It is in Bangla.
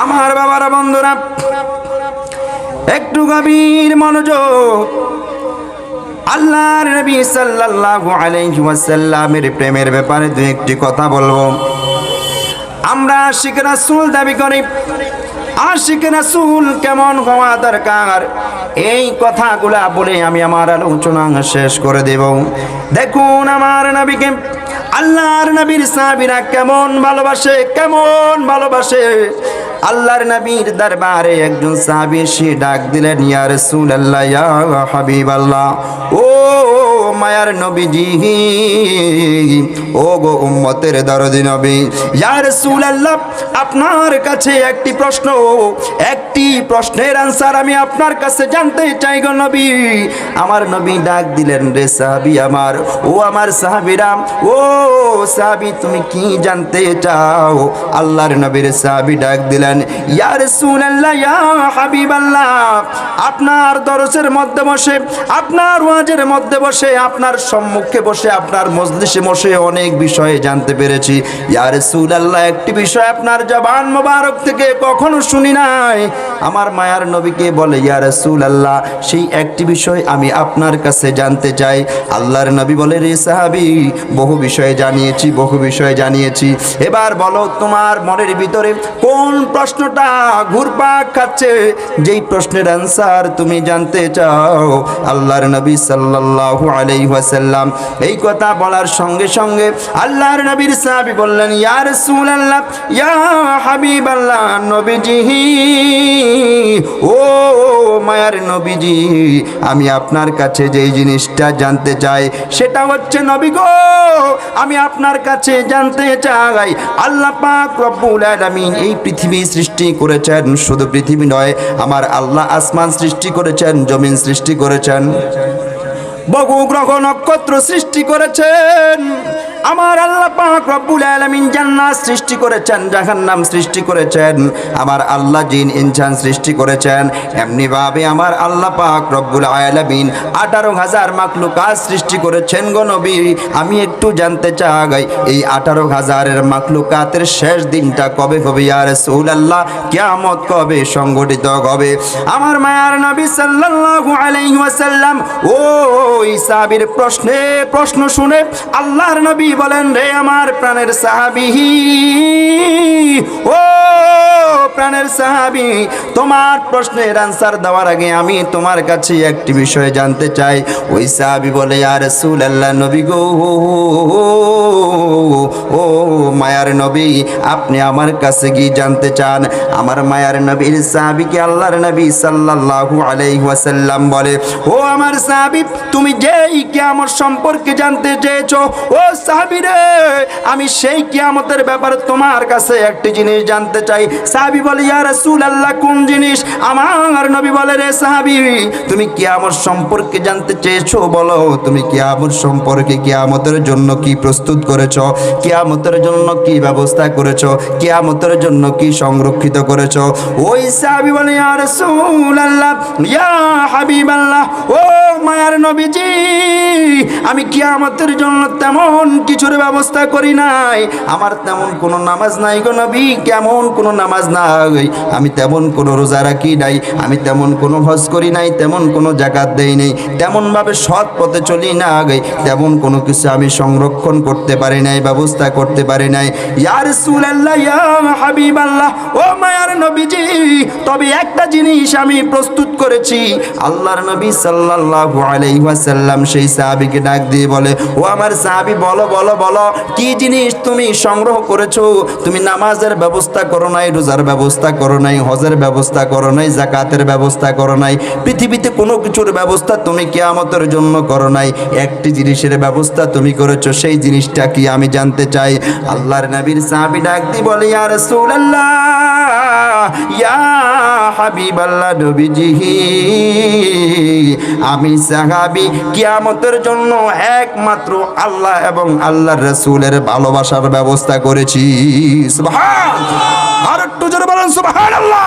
আমার বাবারা, বন্ধুরা, একটু গভীর মনোযোগ। আল্লাহর নবী সাল্লাল্লাহু আলাইহি ওয়াসাল্লামের প্রেমের ব্যাপারে দু একটি কথা বলবো। আমরা আশিক রাসূল দাবি করি, আশিক রাসূল কেমন হওয়া দরকার, এই কথাগুলা বলে আমি আমার আলোচনা শেষ করে দেব। দেখুন আমার নবীকে আল্লাহর নবীর সাহাবীরা কেমন ভালোবাসে, কেমন ভালোবাসে। আল্লাহর নবীর দরবারে একজন সাহাবী এসে ডাক দিলেন, ইয়া রাসূলুল্লাহ, ইয়া হাবিবাল্লাহ, ও মায়ার নবীজি, ও গো উম্মতের দরদি নবী, ইয়া রাসূলুল্লাহ, আপনার কাছে একটি প্রশ্ন, একটি প্রশ্নের আনসার আমি আপনার কাছে জানতে চাই গো নবী। আমার নবী ডাক দিলেন, রে সাহাবী আমার, ও আমার সাহাবীরা, ও সাহাবী, তুমি কি জানতে চাও? আল্লাহর নবীর সাহাবী ডাক দিলেন, ইয়া রাসূলুল্লাহ, ইয়া হাবিবাল্লাহ, আপনার দরসের মধ্যে বসে, আপনার ওয়াজের মধ্যে বসে, আপনার সম্মুখে বসে, আপনার মজলিসে বসে অনেক বিষয়ে জানতে পেরেছি। ইয়া রাসূলুল্লাহ, একটি বিষয় আপনার জবান মোবারক থেকে কখনো শুনি নাই। আমার মায়ার নবীকে বলে, ইয়া রাসূলুল্লাহ, সেই একটি বিষয় আমি আপনার কাছে জানতে চাই। আল্লাহর নবী বলে, রে সাহাবী, বহু বিষয়ে জানিয়েছি, বহু বিষয়ে জানিয়েছি, এবার বলো তোমার মনের ভিতরে কোন প্রশ্নটা ঘুরপাক খাচ্ছে, যেই প্রশ্নের আনসার তুমি জানতে চাও। আল্লাহর নবী সাল্লাল্লাহু আলাইহি ওয়াসাল্লাম এই কথা বলার সঙ্গে সঙ্গে আল্লাহর নবীর সাহাবী বললেন, ইয়া রাসূলুল্লাহ, ইয়া হাবিবাল্লাহ, নবীজি, ও মায়ার নবীজি, আমি আপনার কাছে যেই জিনিসটা জানতে চাই সেটা হচ্ছে, নবী গো, আমি আপনার কাছে জানতে চাই, আল্লাহ পাক রব্বুল আলামিন এই পৃথিবী সৃষ্টি করেছেন, শুধু পৃথিবী নয়, আমার আল্লাহ আসমান সৃষ্টি করেছেন, জমিন সৃষ্টি করেছেন, বহু গ্রহ নক্ষত্র সৃষ্টি করেছেন, আমার আল্লাহ পাক রব্বুল আলামিন জান্নাত সৃষ্টি করেছেন, জাহান্নাম সৃষ্টি করেছেন, আমার আল্লাহ জিন ইনসান সৃষ্টি করেছেন। এমনি ভাবে আমার আল্লাহ পাক রব্বুল আলামিন 18,000 মাখলুকাত সৃষ্টি করেছেন গো নবী। আমি একটু জানতে চাই, এই 18,000 মাখলুকাতের শেষ দিনটা কবে হবে ইয়া রাসূলুল্লাহ? কিয়ামত কবে সংগঠিত হবে? আমার মায়ার নবী সাল্লাল্লাহু আলাইহি ওয়াসাল্লাম ওই সাহাবীর প্রশ্ন শুনে আল্লাহর নবী বলেন, রে আমার প্রাণের সাহাবী, ও প্রাণের সাহাবী, তোমার প্রশ্নের আনসার দেওয়ার আগে আমি তোমার কাছে একটি বিষয় জানতে চাই। ওই সাহাবী বলে, ইয়া রাসূলুল্লাহ, নবী গো, ও মায়ার নবী, আপনি আমার কাছে কি জানতে চান? আমার মায়ার নবীর সাহাবীকে আল্লাহর নবী সাল্লাল্লাহু আলাইহি ওয়াসাল্লাম বলে, ও আমার সাহাবী, তুমি যেই কিয়ামত সম্পর্কে জানতে চেয়েছো, ও সাহাবী রে, আমি সেই কিয়ামতের ব্যাপারে তোমার কাছে একটি জিনিস জানতে চাই। সাহাবী বলে, ইয়া রাসূলুল্লাহ, কোন জিনিস? আমার নবী বলে, রে সাহাবী, তুমি কিয়ামত সম্পর্কে জানতে চেয়েছো, বলো তুমি কিয়ামত সম্পর্কে, কিয়ামতের জন্য কি প্রস্তুত করেছো, কিয়ামতের জন্য কি ব্যবস্থা করেছো, কিয়ামতের জন্য কি সংরক্ষিত করেছো? ওই সাহাবী বলে, ইয়া রাসূলুল্লাহ, ইয়া হাবিবাল্লাহ, ও মায়ার নবীজি, আমি কিয়ামতের জন্য তেমন কিছুর ব্যবস্থা করি নাই, আমার তেমন কোনো নামাজ নাই গো নবী, কেমন কোনো নামাজ নাই, আমি তেমন কোনো রোজা রাখি নাই, আমি তেমন কোনো হজ করি নাই, তেমন কোনো যাকাত দেই নাই, তেমন ভাবে সৎ পথে চলি না, তেমন কোনো কিছু আমি সংরক্ষণ করতে পারি নাই, ব্যবস্থা করতে পারি নাই। ইয়া রাসূলুল্লাহ, ইয়া হাবিবাল্লাহ, ও মায়ার নবীজি, তবে একটা জিনিস আমি প্রস্তুত করেছি। আল্লাহর নবী সাল্লাল্লাহু আলাইহি ওয়াসাল্লাম সেই সাহাবীকে ডাক দিয়ে বলে, ও আমার সাহাবী, বলো বলো বলো, কি জিনিস তুমি সংগ্রহ করেছো? তুমি নামাজের ব্যবস্থা করো নাই, রোজার ব্যবস্থা করো নাই, হজের ব্যবস্থা করো নাই, যাকাতের ব্যবস্থা করো নাই, পৃথিবীতে কোনো কিছুর ব্যবস্থা তুমি কিয়ামতের জন্য করো নাই, একটি জিনিসের ব্যবস্থা তুমি করেছো, সেই জিনিসটা কি আমি জানতে চাই। আল্লাহর নবীর সাহাবী ডাক দিয়ে বলে, ইয়া রাসূলুল্লাহ, ইয়া হাবিবাল্লাহ, নবীজি, আমি সাহাবী কিয়ামতের জন্য একমাত্র আল্লাহ এবং আল্লাহর রাসূলের ভালোবাসার ব্যবস্থা করেছি। সুবহান, আর একটু জোরে বলেন সুবহানাল্লাহ।